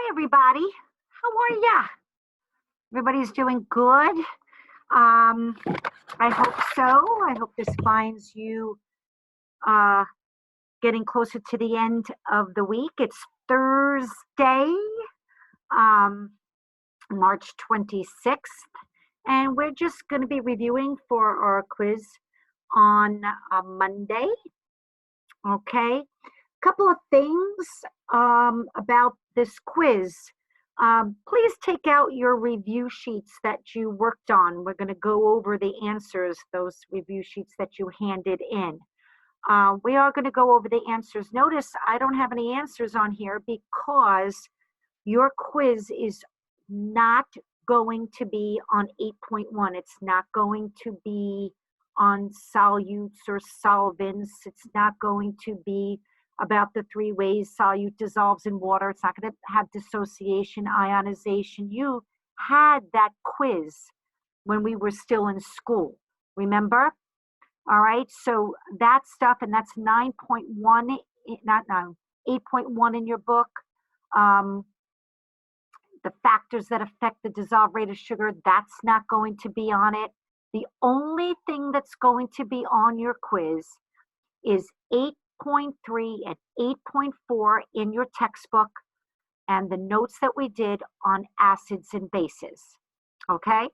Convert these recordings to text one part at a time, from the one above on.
Hi, everybody. How are ya? Everybody's doing good. I hope so. I hope this finds you uh, getting closer to the end of the week. It's Thursday, um, March 26th, and we're just going to be reviewing for our quiz on Monday. Okay. Couple of things about this quiz. Please take out your review sheets that you worked on. We're going to go over the answers, those review sheets that you handed in. We are going to go over the answers. Notice I don't have any answers on here because your quiz is not going to be on 8.1. It's not going to be on solutes or solvents. It's not going to be about the 3 ways solute dissolves in water. It's not going to have dissociation, ionization. You had that quiz when we were still in school, remember? All right, so that stuff, and that's 9.1, not 9, 8.1 in your book. The factors that affect the dissolved rate of sugar, that's not going to be on it. The only thing that's going to be on your quiz is 8.3 and 8.4 in your textbook and the notes that we did on acids and bases. Okay?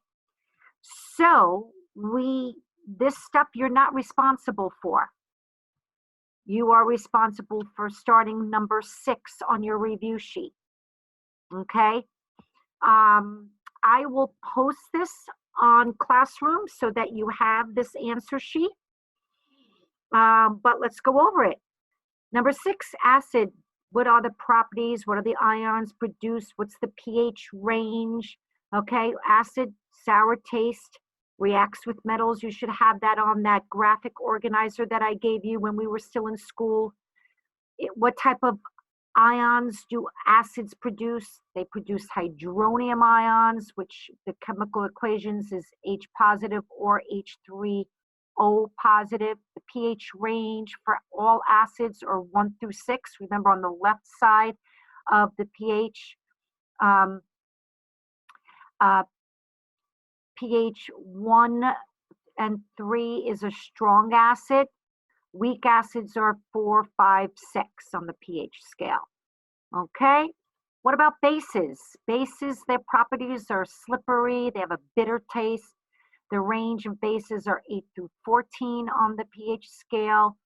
So this stuff you're not responsible for. You are responsible for starting number 6 on your review sheet. Okay? I will post this on Classroom so that you have this answer sheet. But let's go over it. Number 6, acid. What are the properties? What are the ions produced? What's the pH range? Okay, acid, sour taste, reacts with metals. You should have that on that graphic organizer that I gave you when we were still in school. What type of ions do acids produce? They produce hydronium ions, which the chemical equations is H positive or H3O positive. The pH range for all acids are 1 through 6. Remember on the left side of the pH, pH 1 and 3 is a strong acid. Weak acids are 4, 5, 6 on the pH scale. Okay? What about bases? Bases, their properties are slippery. They have a bitter taste. The range of bases are 8 through 14 on the pH scale.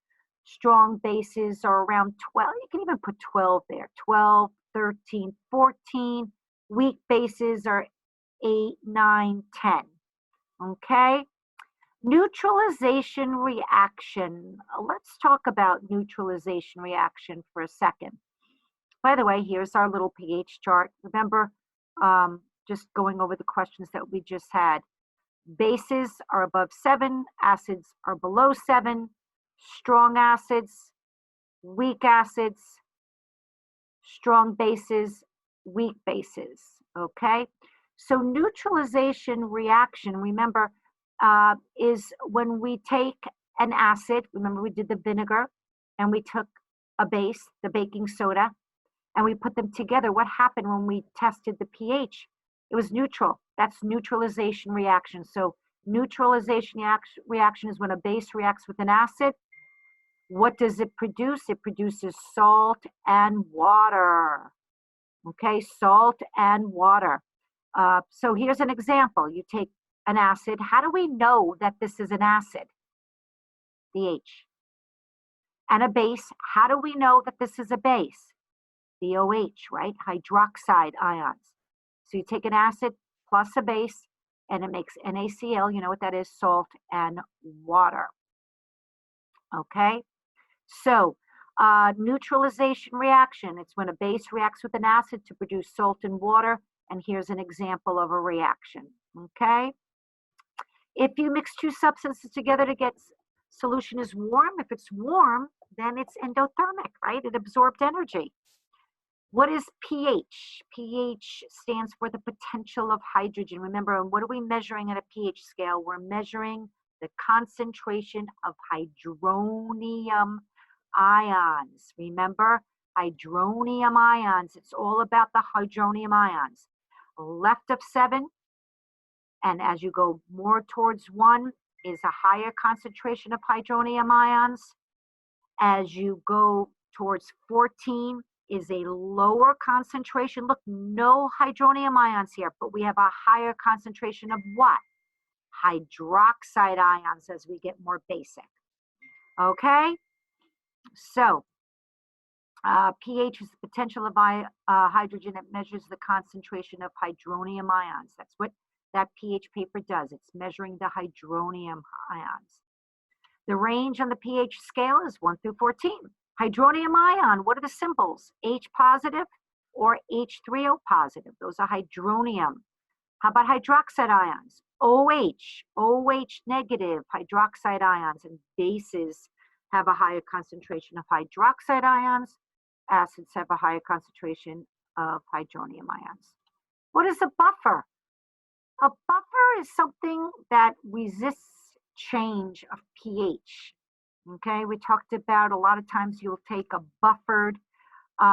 Strong bases are around 12. You can even put 12 there. 12, 13, 14. Weak bases are 8, 9, 10. Okay? Neutralization reaction. Let's talk about neutralization reaction for a second. By the way, here's our little pH chart. Remember, just going over the questions that we just had. Bases are above 7, acids are below 7, strong acids, weak acids, strong bases, weak bases, okay? So neutralization reaction, remember, is when we take an acid, remember we did the vinegar, and we took a base, the baking soda, and we put them together. What happened when we tested the pH? It was neutral. That's neutralization reaction. So neutralization reaction is when a base reacts with an acid. What does it produce? It produces salt and water. Okay, salt and water. So here's an example. You take an acid. How do we know that this is an acid? The H. And a base. How do we know that this is a base? The OH, right? Hydroxide ions. So you take an acid plus a base, and it makes NaCl. You know what that is? Salt and water. Okay? So neutralization reaction. It's when a base reacts with an acid to produce salt and water. And here's an example of a reaction. Okay? If you mix 2 substances together to get solution is warm, if it's warm, then it's endothermic, right? It absorbed energy. What is pH? pH stands for the potential of hydrogen. Remember, what are we measuring at a pH scale? We're measuring the concentration of hydronium ions. Remember, hydronium ions. It's all about the hydronium ions. Left of 7, and as you go more towards 1, is a higher concentration of hydronium ions. As you go towards 14, is a lower concentration. Look, no hydronium ions here, but we have a higher concentration of what? Hydroxide ions as we get more basic. Okay? So, pH is the potential of hydrogen. It measures the concentration of hydronium ions. That's what that pH paper does. It's measuring the hydronium ions. The range on the pH scale is 1 through 14. Hydronium ion, what are the symbols? H positive or H3O positive? Those are hydronium. How about hydroxide ions? OH negative hydroxide ions, and bases have a higher concentration of hydroxide ions. Acids have a higher concentration of hydronium ions. What is a buffer? A buffer is something that resists change of pH. Okay, we talked about a lot of times you'll take a buffered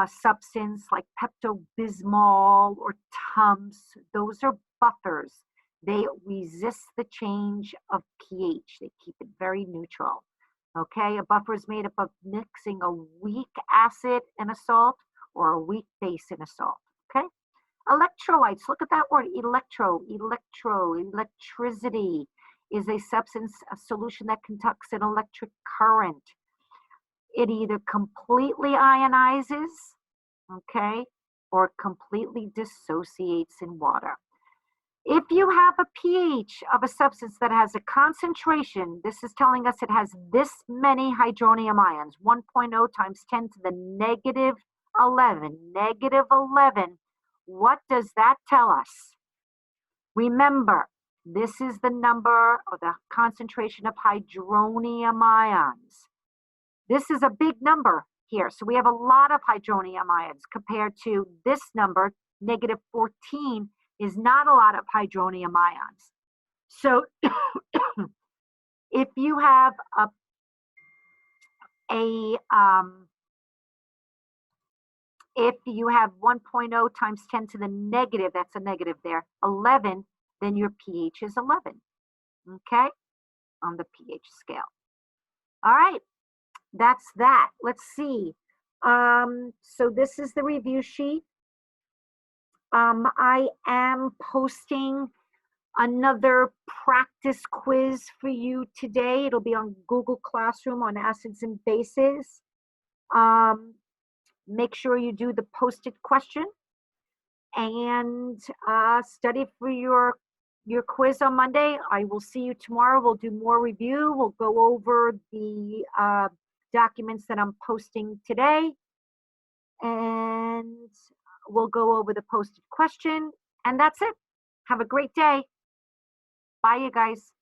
substance like Pepto-Bismol or Tums. Those are buffers. They resist the change of pH. They keep it very neutral. Okay, a buffer is made up of mixing a weak acid in a salt or a weak base in a salt. Okay, electrolytes, look at that word, electricity is a substance, a solution that conducts an electric current. It either completely ionizes, okay, or completely dissociates in water. If you have a pH of a substance that has a concentration, this is telling us it has this many hydronium ions, 1.0 times 10 to the negative 11. Negative 11, what does that tell us? Remember, this is the number or the concentration of hydronium ions. This is a big number here. So we have a lot of hydronium ions compared to this number, negative 14, is not a lot of hydronium ions. So if you have if you have 1.0 times 10 to the negative, that's a negative there, 11, then your pH is 11, okay, on the pH scale. All right, that's that. Let's see. So this is the review sheet. I am posting another practice quiz for you today. It'll be on Google Classroom on acids and bases. Make sure you do the posted question and study for your quiz on Monday. I will see you tomorrow. We'll do more review. We'll go over the documents that I'm posting today, and we'll go over the posted question, and that's it. Have a great day. Bye, you guys.